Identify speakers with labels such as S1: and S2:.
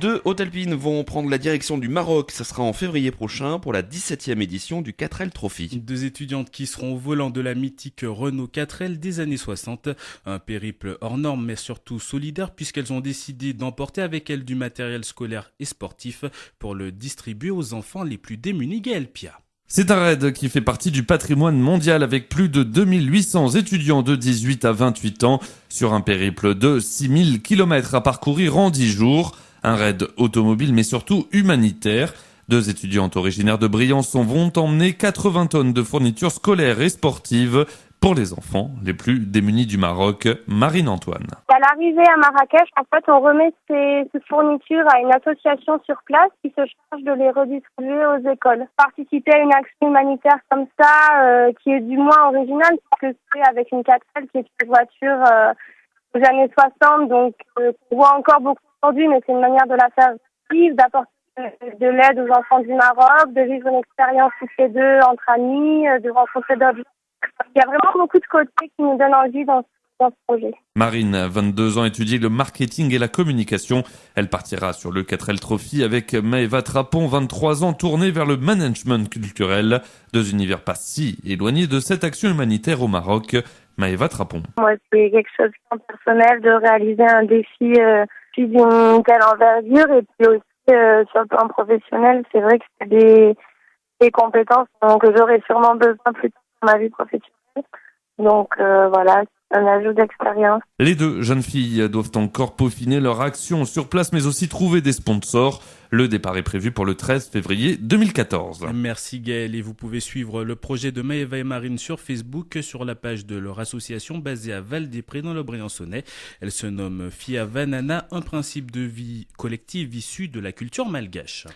S1: Deux hautes alpines vont prendre la direction du Maroc. Ça sera en février prochain pour la 17e édition du 4L Trophy.
S2: Deux étudiantes qui seront au volant de la mythique Renault 4L des années 60. Un périple hors norme mais surtout solidaire puisqu'elles ont décidé d'emporter avec elles du matériel scolaire et sportif pour le distribuer aux enfants les plus démunis. Gaël Pia.
S3: C'est un raid qui fait partie du patrimoine mondial avec plus de 2800 étudiants de 18 à 28 ans sur un périple de 6000 km à parcourir en 10 jours. Un raid automobile mais surtout humanitaire. Deux étudiantes originaires de Briançon vont emmener 80 tonnes de fournitures scolaires et sportives pour les enfants les plus démunis du Maroc. Marine Antoine.
S4: À l'arrivée à Marrakech, en fait, on remet ces fournitures à une association sur place qui se charge de les redistribuer aux écoles. Participer à une action humanitaire comme ça, qui est du moins originale, parce que c'est avec une 4L qui est une voiture des années 60, donc on voit encore beaucoup aujourd'hui, mais c'est une manière de la faire vivre, d'apporter de l'aide aux enfants du Maroc, de vivre une expérience toutes les deux entre amis, de rencontrer d'autres. Il y a vraiment beaucoup de côtés qui nous donnent envie dans ce projet.
S3: Marine, 22 ans, étudie le marketing et la communication. Elle partira sur le 4L Trophy avec Maëva Trapon, 23 ans, tournée vers le management culturel. Deux univers pas si éloignés de cette action humanitaire au Maroc. Maëva Trapon.
S4: Moi, c'est quelque chose de personnel de réaliser un défi d'une telle envergure et puis aussi sur le plan professionnel, c'est vrai que c'est des compétences que j'aurai sûrement besoin plus tard dans ma vie professionnelle. Donc voilà, c'est un ajout d'expérience.
S3: Les deux jeunes filles doivent encore peaufiner leur action sur place mais aussi trouver des sponsors. Le départ est prévu pour le 13 février 2014.
S2: Merci Gaël, et vous pouvez suivre le projet de Maëva et Marine sur Facebook sur la page de leur association basée à Val-des-Prés dans le Briançonnais. Elle se nomme Fia Vanana, un principe de vie collective issu de la culture malgache.